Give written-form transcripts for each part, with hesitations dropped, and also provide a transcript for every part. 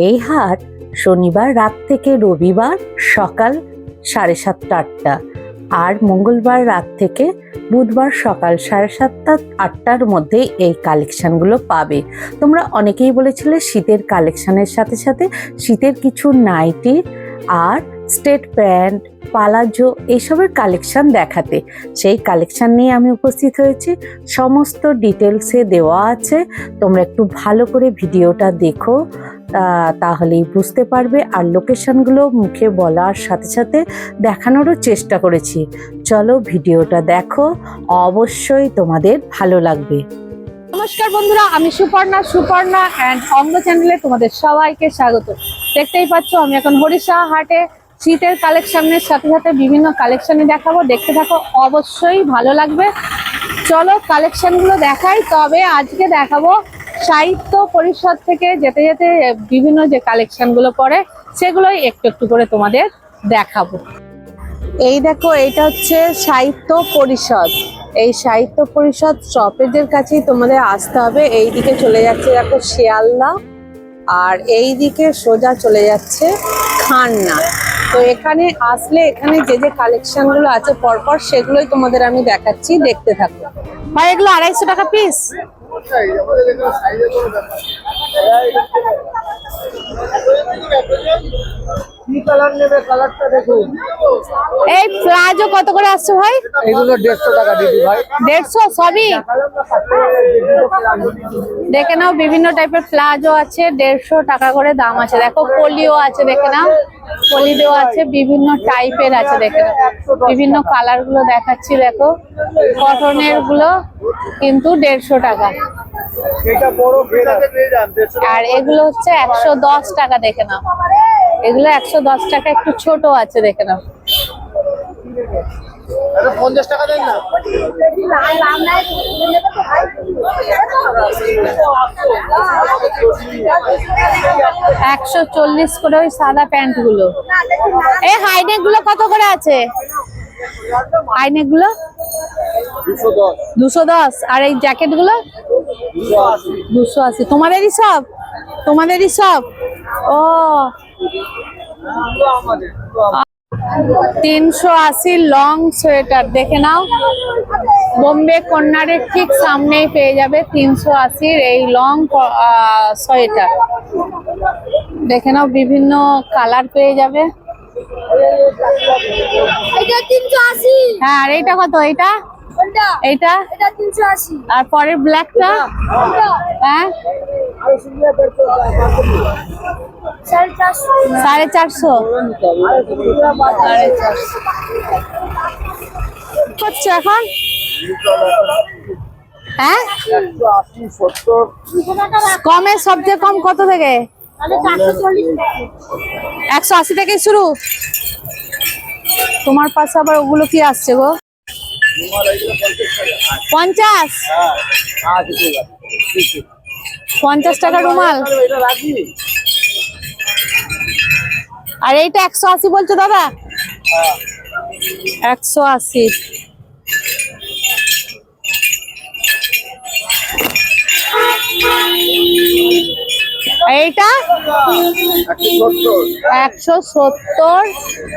এই হাট শনিবার রাত থেকে রবিবার সকাল 7:30-8টা আর মঙ্গলবার রাত থেকে বুধবার সকাল 7:30-8টার মধ্যে এই কালেকশনগুলো পাবে। তোমরা অনেকেই বলেছিলে শীতের কালেকশনের সাথে সাথে শীতের কিছু নাইটি আর স্টেট প্যান্ট, পালাজো এইসবের কালেকশন দেখাতে। সেই কালেকশন নিয়ে আমি উপস্থিত হয়েছি, সমস্ত ডিটেলসে দেওয়া আছে। তোমরা একটু ভালো করে ভিডিওটা দেখো, তাহলেই বুঝতে পারবে। আর লোকেশনগুলো মুখে বলার সাথে সাথে দেখানোরও চেষ্টা করেছি। চলো ভিডিওটা দেখো, অবশ্যই তোমাদের ভালো লাগবে। নমস্কার বন্ধুরা, আমি সুপর্ণা অ্যান্ড অঙ্গ চ্যানেলে তোমাদের সবাইকে স্বাগত। দেখতেই পাচ্ছ আমি এখন হরিষা হাটে শীতের কালেকশনের সাথে সাথে বিভিন্ন কালেকশনই দেখাবো। দেখতে থাকো, অবশ্যই ভালো লাগবে। চলো কালেকশনগুলো দেখাই। তবে আজকে দেখাবো সাহিত্য পরিষদ থেকে যেতে যেতে বিভিন্ন যে কালেকশনগুলো পড়ে সেগুলোই একটু একটু করে তোমাদের দেখাবো। এই দেখো, এইটা হচ্ছে সাহিত্য পরিষদ। এই সাহিত্য পরিষদ স্টপেজের কাছেই তোমাদের আসতে হবে। এই দিকে চলে যাচ্ছে দেখো শিয়ালদা, আর এই দিকে সোজা চলে যাচ্ছে খান্না। তো এখানে আসলে এখানে যে যে কালেকশনগুলো আছে পরপর সেগুলোই তোমাদের আমি দেখাচ্ছি, দেখতে থাকো। ভাই এগুলো 250 টাকা পিস। এই প্লাজো কত করে আসছে ভাই? এগুলো 150 টাকা দিদি ভাই। 150 সবই? দেখে নাও, বিভিন্ন টাইপের প্লাজো আছে, 150 টাকা করে দাম আছে। দেখো পলিও আছে, দেখে নাও পলি দেওয়া আছে, বিভিন্ন টাইপের আছে। দেখে নাও বিভিন্ন কালার গুলো দেখাচ্ছি। দেখো কটনের গুলো কিন্তু 150 টাকা, আর এগুলো হচ্ছে 110 টাকা। দেখে নাও এগুলো 110 টাকা, একটু ছোট আছে। দেখে নাও 50 টাকা দেন না। 140 করে ওই সাদা প্যান্ট গুলো। এই হাইনেক গুলো কত করে আছে? হাইনেক গুলো 210। আর এই জ্যাকেট গুলো 280। তোমাদেরই সব? ও 380 লং সোয়েটার। দেখে নাও বোম্বে কর্নারের ঠিক সামনেই পেয়ে যাবে 380 এই লং সোয়েটার। দেখে নাও বিভিন্ন কালার পেয়ে যাবে। হ্যাঁ, আর এইটা কত? এইটা 380। আর পরের ব্ল্যাকটা? হ্যাঁ 450। করছো এখন? হ্যাঁ কমে, সবচেয়ে কম কত থেকে? 180 থেকে শুরু। তোমার পাশে আবার ওগুলো কি আসছে গো? 50 টাকা রুমাল। আর এইটা 180 বলছো দাদা? 180। এইটা 170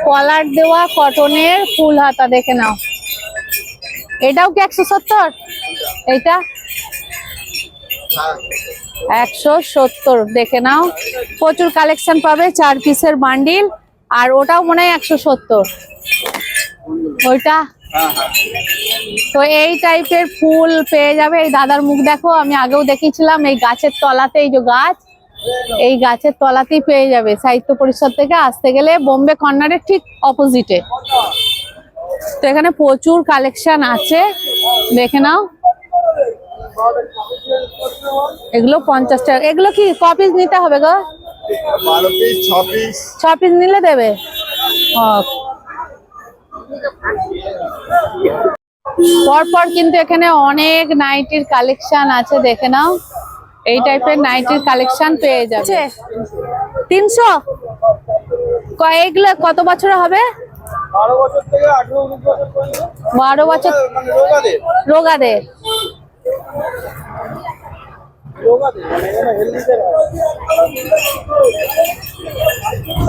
কলার দেওয়া কটনের ফুল হাতা। দেখে নাও এটাও কি 170? এইটা 170। দেখে নাও প্রচুর কালেকশন পাবে, 4 পিসের বান্ডিল। আর ওটাও মনে হয় 170 ওইটা। তো এই টাইপের ফুল পেয়ে যাবে। এই দাদার মুখ দেখো, আমি আগেও দেখিয়েছিলাম। এই গাছের তলাতে, এই যে গাছ, এই গাছের তলাতেই পেয়ে যাবে। সাহিত্য পরিষদ থেকে আসতে গেলে বোম্বে কর্নারের ঠিক অপোজিটে। তো এখানে প্রচুর কালেকশন আছে, দেখে নাও। এগুলো 50 টাকা। এগুলো কি ক পিস নিতে হবে গো? 12 পিস 6 পিস। 6 পিস নিলে দেবে। পরপর কিন্তু এখানে অনেক নাইটির কালেকশন আছে। দেখে নাও এই টাইপের নাইটির কালেকশন পেয়ে যাচ্ছে। 300। এগুলো কত বছর হবে? 12 বছর থেকে 18-19 বছর পর্যন্ত। 12 বছর রোগাদের।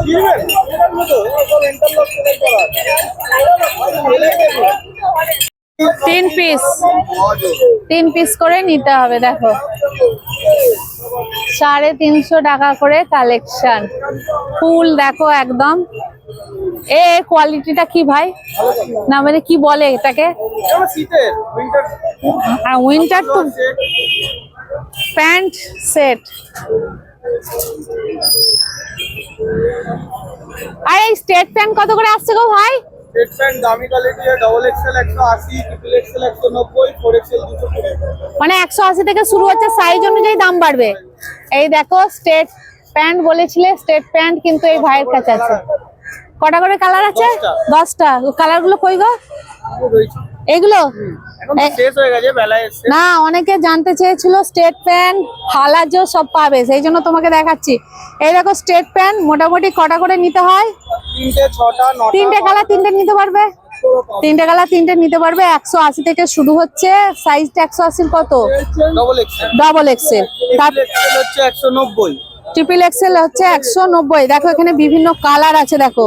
কিনবেন এটার মতো সব ইন্টারলক সেলাই করা 3 পিস করে নিতে হবে। দেখো 350 টাকা করে কালেকশন, ফুল দেখো একদম। এ কোয়ালিটিটা কি ভাই, না মানে কি বলে এটাকে? এটা শীতের উইন্টার আর উইন্টার তো প্যান্ট সেট। আর এই স্টেট প্যান্ট কত করে আসছে গো ভাই? স্টেট প্যান্ট দামি quality double XL 180, triple XL 190, 4 XL 220। মানে 180 থেকে শুরু হচ্ছে, সাইজ অনুযায়ী দাম বাড়বে। এই দেখো স্টেট প্যান্ট বলেছিলে, স্টেট প্যান্ট কিন্তু এই ভাইয়ের কাছে আছে। কটা করে কালার আছে? 10টা। কালার গুলো কই গো এগুলো? এখন তো শেষ হয়ে গেছে, বেলায় এসে না, অনেকে জানতে চেয়েছিল স্টেট প্যান্ট হালাজো সব পাবে, সেই জন্য তোমাকে দেখাচ্ছি। এই দেখো স্টেট প্যান্ট মোটামুটি কটা করে নিতে হয়? 3টে 6টা 9টা 3টে কালার 3টে নিতে পারবে, 3টে কালার 3টে নিতে পারবে। 180 থেকে শুরু হচ্ছে, সাইজটা 180 কত? Double XL. Double Excel. তার এক্সেল হচ্ছে 190, ট্রিপল এক্সেল হচ্ছে 190। দেখো এখানে বিভিন্ন কালার আছে, দেখো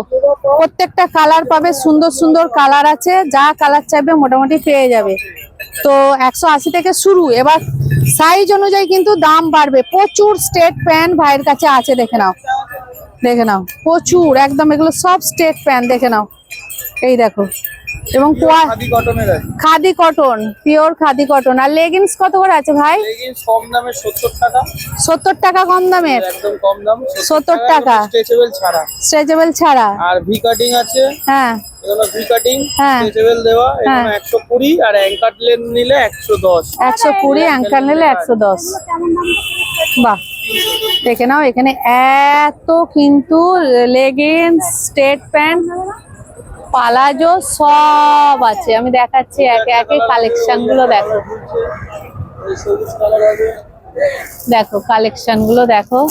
প্রত্যেকটা কালার পাবে, সুন্দর সুন্দর কালার আছে, যা কালার চাইবে মোটামুটি পেয়ে যাবে। তো 180 থেকে শুরু, এবার সাইজ অনুযায়ী কিন্তু দাম বাড়বে। প্রচুর স্টেট প্যান্ট ভাইয়ের কাছে আছে, দেখে নাও, দেখে নাও, প্রচুর একদম। এগুলো সব স্টেট প্যান্ট, দেখে নাও, এই দেখো। এবং খাদি কটনের আছে, khadi cotton, pure khadi cotton. আর লেগিংস কত করে আছে ভাই? লেগিংস কম দামে 70 টাকা। 70 টাকা কম দামের? একদম কম দাম 70 টাকা, স্ট্রেচেবল ছাড়া। স্ট্রেচেবল ছাড়া। আর ভি কাটিং আছে, হ্যাঁ এগুলো ভি কাটিং হ্যাঁ স্ট্রেচেবল দেওয়া, এগুলো 120। আর অ্যাঙ্কার লেন নিলে 110। 120, অ্যাঙ্কার নিলে 110। বাহ, দেখে নাও এখানে এত কিন্তু লেগিংস, স্টেট প্যান্ট, পালাজো সব আছে। আমি দেখাচ্ছি একে একে কালেকশন গুলো। দেখো এই সবুজ কালার আছে, দেখো কালেকশন গুলো দেখো।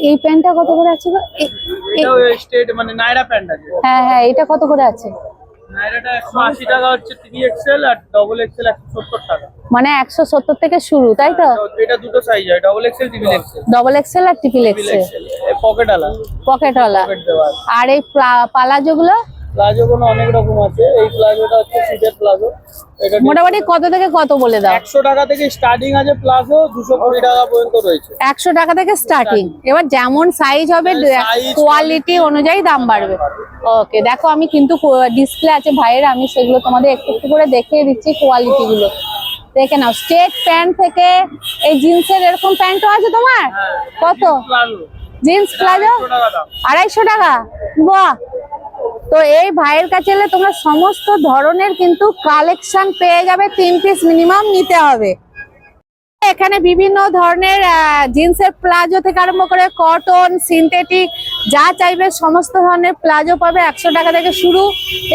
এই প্যান্টটা কত করে আছে গো? এটাও স্টেট মানে নাইরা প্যান্ট আছে। হ্যাঁ হ্যাঁ, এটা কত করে আছে? নাইরাটা 180 টাকা হচ্ছে 3 এক্সেল, আর ডবল এক্সেল 170 টাকা। মানে 170 থেকে শুরু, তাই তো? এটা দুটো সাইজ হয়, double XL triple XL. Double XL আর ট্রিপল এক্সেল, এই পকেট আলা, পকেটওয়ালা। পকেট দেওয়া আছে। আর এই পালাজো গুলো প্লাজো কোনো অনেক রকম আছে। এই প্লাজোটা হচ্ছে সিটের প্লাজো, এটা মোটামুটি কত থেকে কত বলে দাও? 100 টাকা থেকে স্টার্টিং আছে প্লাজো, 220 টাকা পর্যন্ত রয়েছে। 100 টাকা থেকে স্টার্টিং। এবার যেমন সাইজ হবে, size, কোয়ালিটি অনুযায়ী দাম বাড়বে। ওকে, দেখো আমি কিন্তু ডিসপ্লে আছে ভাইয়ের, আমি সেগুলো তোমাদের একটু একটু করে দেখিয়ে দিচ্ছি কোয়ালিটি গুলো। দেখে নাও, স্টেট প্যান্ট থেকে এই জিন্সের এরকম প্যান্টও আছে তোমার? কত? প্লাজো জিন্স প্লাজো 100 টাকা দাম। 250 টাকা। বাহ, তো এই ভাইয়ের কাছে এলে তোমরা সমস্ত ধরনের কিন্তু কালেকশন পেয়ে যাবে। 3 পিস মিনিমাম নিতে হবে। এখানে বিভিন্ন ধরনের জিন্সের প্লাজো থেকে আরম্ভ করে কটন, সিনথেটিক, যা চাইবে সমস্ত ধরনের প্লাজো পাবে। 100 টাকা থেকে শুরু।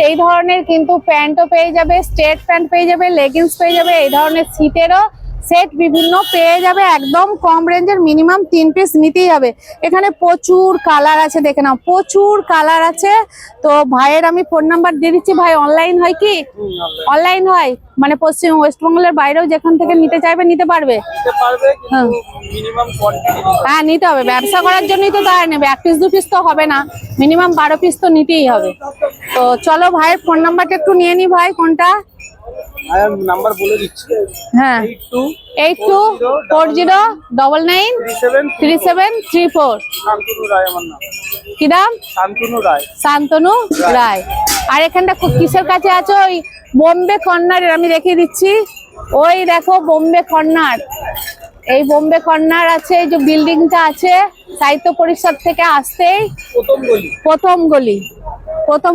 এই ধরনের কিন্তু প্যান্টও পেয়ে যাবে, স্ট্রেট প্যান্ট পেয়ে যাবে, লেগিংস পেয়ে যাবে, এই ধরনের সিটেরও সেট বিভিন্ন পেয়ে যাবে। একদম কম রেঞ্জের, মিনিমাম 3 পিস নিতেই হবে। এখানে প্রচুর কালার আছে, দেখে নাও, প্রচুর কালার আছে। তো ভাইয়ের আমি ফোন নাম্বার দিয়ে দিচ্ছি। ভাই অনলাইন হয় কি? অনলাইন হয়, মানে পশ্চিম ওয়েস্টবেঙ্গলের বাইরেও যেখান থেকে নিতে চাইবে নিতে পারবে? নিতে পারবে, কিন্তু মিনিমাম কোয়ান্টিটি হ্যাঁ নিতে হবে, ব্যবসা করার জন্যই তো তারা নেবে। 1 পিস 2 পিস তো হবে না, মিনিমাম 12 পিস তো নিতেই হবে। তো চলো ভাইয়ের ফোন নাম্বারটা একটু নিয়ে নি ভাই। কোনটা? আমি নাম্বার বলে দিচ্ছি, হ্যাঁ 8240993734। শান্তনু রায় আমার নাম। কি নাম? শান্তনু রায়। শান্তনু রায়। আর এখানটা কিসের কাছে আছো? ওই বোম্বে কর্নারের, আমি দেখিয়ে দিচ্ছি। ওই দেখো বোম্বে কর্নার, এই বোম্বে কর্নার আছে, এই যে বিল্ডিংটা আছে সাহিত্য পরিষদ থেকে আসতেই প্রথম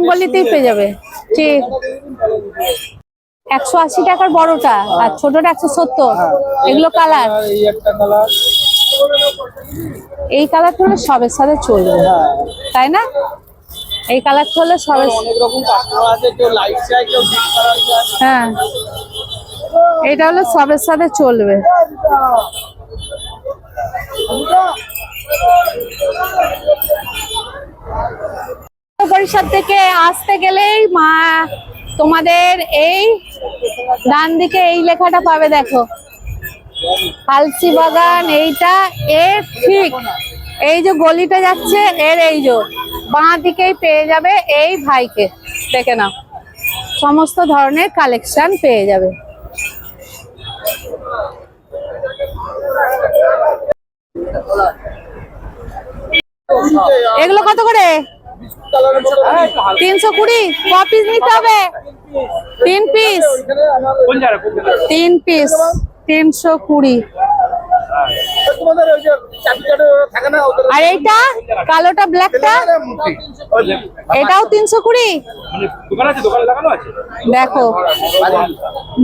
গলিতেই পেয়ে যাবে। ঠিক, 180 টাকার বড়টা, আর ছোটটা 170। এগুলো কালার, এই একটা কালার, এই কালারটা হলে সবের সাথে চলবে, তাই না? এই কালারটা হলে সবের, অনেক রকম কাস্টমার আছে, কেউ লাইট চায়, কেউ ডিপ কালার চায়। হ্যাঁ এটা হলে সবের সাথে চলবে। পরিষদ থেকে আসতে গেলেই মা তোমাদের এই ডান দিকে এই লেখাটা পাবে, দেখো, হালসি বাগান। এইটা এর ঠিক এই যে গলিটা যাচ্ছে এর এই যে বাঁ দিকেই পেয়ে যাবে এই ভাইকে, দেখে নাও সমস্ত ধরনের কালেকশন পেয়ে যাবে। এগুলো কত করে? 320। ক পিস নিতে হবে? 3 পিস। 3 পিস 320। তোমাদের ওই যে চাবি কাটে থাকে না ওদের আর এইটা কালোটা ব্ল্যাকটা এটাও 320। দোকান আছে, দোকানে লাগানো আছে। দেখো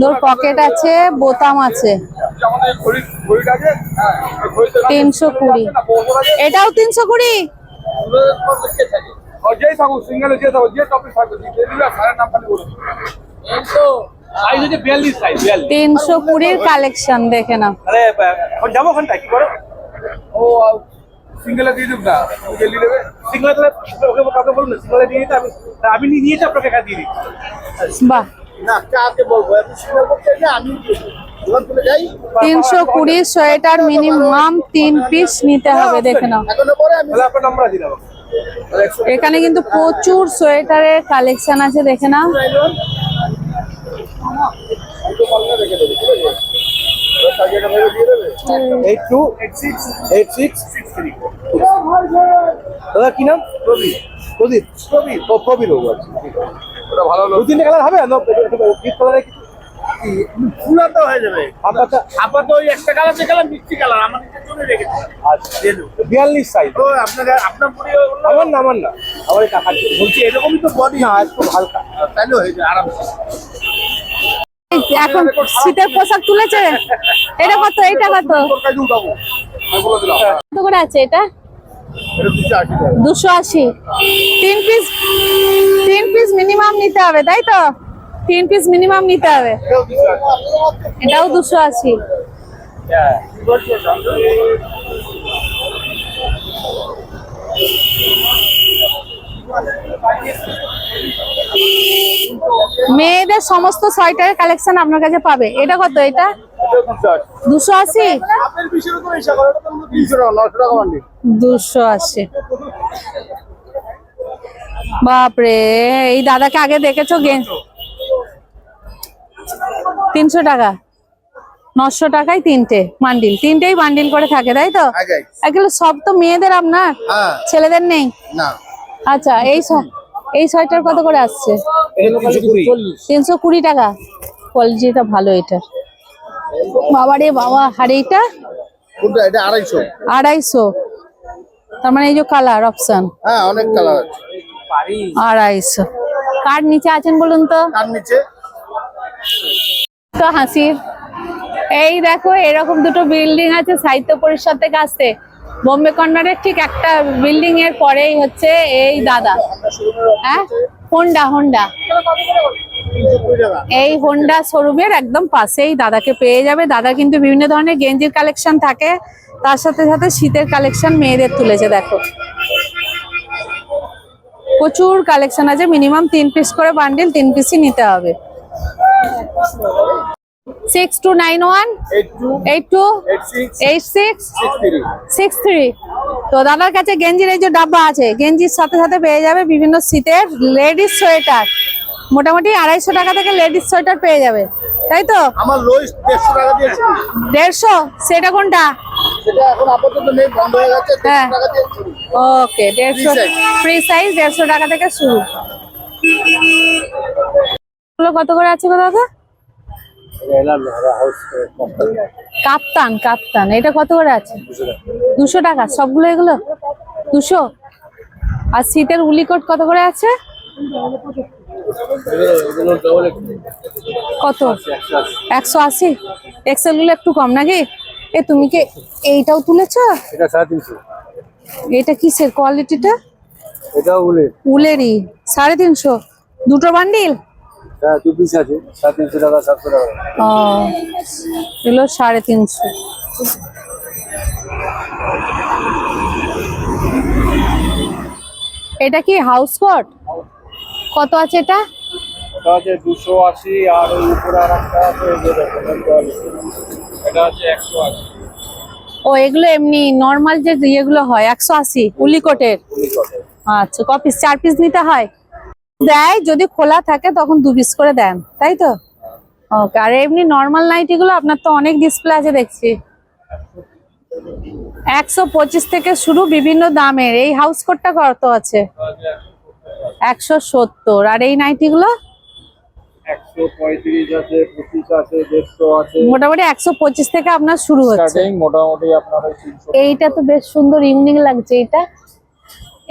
তোর পকেট আছে, বোতাম আছে। আমাদের ঘড়িটা আছে, হ্যাঁ ঘড়িতে 320। এটাও 320। যেই থাকুক সিঙ্গেলে যে থাকুক যে টপিক থাকবে দিয়ে দিবে, স্যারের নাম খালি বলে দিবে। সাইজ হচ্ছে 42 সাইজ 42। 320 কালেকশন দেখে নাও। আরে এখন যাবো ওখানটা কি করে? ও সিঙ্গেলে দিয়ে দিব না, ওকে নিয়ে নেবে সিঙ্গেলে। তাহলে ওকে কাউকে বলুন না সিঙ্গেলে দিয়ে দিতে, আমি নিয়ে নিয়েছি আপনাকে টাকা দিয়ে দিচ্ছি। বাহ, না কাকে বলবো, আমি সিঙ্গেল করতে না, আমি দোকান খুলে যাই। 320 সোয়েটার মিনিমাম 3 পিস নিতে হবে, দেখে নাও। এখন পরে আমি তাহলে আপনার নাম্বার দিয়ে দেবো। এখানে কিন্তু প্রচুর সোয়েটারের কালেকশন আছে, দেখে নাও। দাদা কি নাম? প্রদীপ। প্রদীপ প্রদীপ ও প্রবীর বাবু আছে। ওটা ভালো হলো। 2-3 কালার হবে না? পিঙ্ক কালারে পুরাটা হয়ে যাবে। আপাতত ওই একটা কালার দেখালাম, মিষ্টি কালার আমার নিজের জন্য রেখেছি। আচ্ছা 42 সাইজ। ও আপনার পুরি আমার না আমার এই কাকার বলছি এরকমই তো বডি। না একটু হালকা তাইলে হয়ে যায় আরামসে। এখন শীতের পোশাক তুলেছে। এটা কত? এটা কত? কত করে আছে এটা? 280। 3 পিস মিনিমাম নিতে হবে, তাই তো? 3 পিস মিনিমাম নিতে হবে। এটাও 280। মেয়েদের সমস্ত সোয়েটারের কালেকশন আপনার কাছে পাবে। এটা কত? এটা 280। 280। বাপরে, এই দাদাকে আগে দেখেছো? 300 টাকা। 900 টাকায় 3টে বান্ডিল, 3টেই বান্ডিল করে থাকে, তাই তো? এগুলো সব তো মেয়েদের আপনার, ছেলেদের নেই না? আচ্ছা, এই সোয়েটার কত করে আসছে? 320 টাকা। কোয়ালিটিটা ভালো এটা। বাবা রে বাবা। আর এইটা? এটা 250। 250। তার মানে এই যে কালার অপশন, হ্যাঁ অনেক কালার আছে। 250। কার নিচে আছেন বলুন তো? কার নিচে তো হাসির। এই দেখো এরকম দুটো বিল্ডিং আছে সাহিত্য পরিষদ থেকে আসতে, বোম্বে কর্নারের ঠিক একটা বিল্ডিং এর পরেই হচ্ছে এই দাদা। হ্যাঁ, হোন্ডা। এই হোন্ডা শোরুমের একদম পাশেই দাদাকে পেয়ে যাবে। দাদা কিন্তু বিভিন্ন ধরনের গেঞ্জির কালেকশন থাকে, তার সাথে সাথে শীতের কালেকশন মেয়েদের তুলেছে। দেখো প্রচুর কালেকশন আছে। মিনিমাম 3 পিস করে বান্ডিল, 3 পিসই নিতে হবে। 6291 82 86 63। তো দাদার কাছে গেঞ্জির এই যে ডাব্বা আছে, গেঞ্জির সাথে সাথে পেয়ে যাবে বিভিন্ন শীতের লেডিস সোয়েটার। মোটামুটি 250 টাকা থেকে লেডিস সোয়েটার পেয়ে যাবে, তাই তো? আমার লোয়েস্ট 150 টাকা দিয়েছি। 150? সেটা কোনটা? সেটা এখন আপাতত নেই, বন্ধ হয়ে গেছে। 150 টাকা দিয়ে শুরু। ওকে, 150 ফ্রি সাইজ, 150 টাকা থেকে শুরু। এগুলো কত করে আছে গো দাদা? কাপ্তান এটা কত করে আছে? 200 টাকা সবগুলো। এগুলো 200। আর শীতের উলিকোট কত করে আছে? কত? 180। এক্সেল গুলো একটু কম নাকি? তুমি কি এইটাও তুলেছো? এটা 350। এটা কিসের কোয়ালিটিটা? এটা উলেরই। 350। দুটো বান্ডিল? হ্যাঁ 2 পিস আছে। 350 টাকা 700 টাকা। ও, এগুলো 350। এটা কি হাউস কোট? কত আছে এটা? এটা আছে 280। আর ওই উপরে আরেকটা আছে, এটা আছে 180। ও এগুলো এমনি নর্মাল যে ইয়েগুলো হয় 180 উলিকটের। আচ্ছা ক পিস? 4 পিস নিতে হয়? দেয় যদি খোলা থাকে তখন 2 পিস করে দেন, তাই তো? ওকে। আর এমনি নর্মাল নাইটি গুলো আপনার তো অনেক ডিসপ্লে আছে দেখছি। 125 থেকে শুরু বিভিন্ন দামের। এই হাউস কোটটা কত আছে? 170। আর এই নাইটি গুলো 135 আছে, 25 আছে, 150 আছে। মোটামুটি 125 থেকে আপনার শুরু হচ্ছে। স্টার্টিং মোটামুটি আপনার 300। এইটা তো বেশ সুন্দর ইউনিক লাগছে।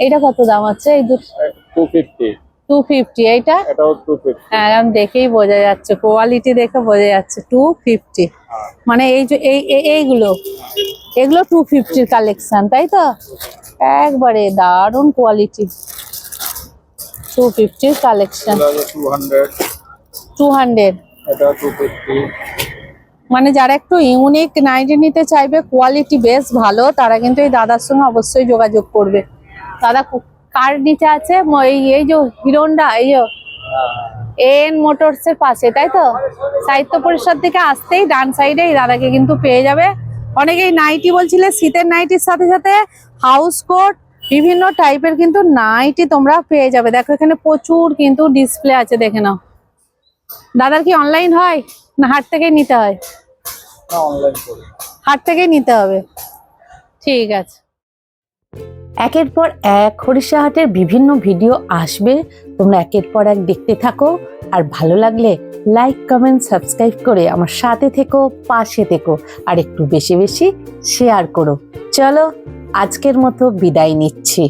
এইটা কত দাম আছে? এই 250। 250। এইটা এটাও 250। হ্যাঁ, আমি দেখেই বোঝা যাচ্ছে, কোয়ালিটি দেখে বোঝা যাচ্ছে 250। মানে এই যে এইগুলো, এগুলো 250 কালেকশন, তাই তো? একবারে দারুণ কোয়ালিটি। 250 কালেকশন। 200। 200। এটা 250। মানে যারা একটু ইউনিক নাইটি নিতে চাইবে, কোয়ালিটি বেশ ভালো, তারা কিন্তু এই দাদার সঙ্গে অবশ্যই যোগাযোগ করবে। দাদা কার নিচে আছে? এই যে হিরোন্ডা, এই যে এন মোটরস এর পাশে, তাই তো? সাহিত্য পরিষদ থেকে আসতেই ডান সাইডে এই দাদাকে কিন্তু পেয়ে যাবে। অনেকেই নাইটি বলছিলে, শীতের নাইটির সাথে সাথে হাউস কোট বিভিন্ন টাইপের কিন্তু নাইটি তোমরা পেয়ে যাবে। দেখো এখানে প্রচুর কিন্তু ডিসপ্লে আছে, দেখে নাও। দাদার কি অনলাইন হয় না হাট থেকেই নিতে হয়? না, অনলাইন করি। হাট থেকেই নিতে হবে। ঠিক আছে। একের পর এক হরিষাহাটের বিভিন্ন ভিডিও আসবে, তোমরা একের পর এক দেখতে থাকো। আর ভালো লাগলে লাইক, কমেন্ট, সাবস্ক্রাইব করে আমার সাথে থেকো, পাশে থেকো, আর একটু বেশি বেশি শেয়ার করো। চলো আজকের মতো বিদায় নিচ্ছি।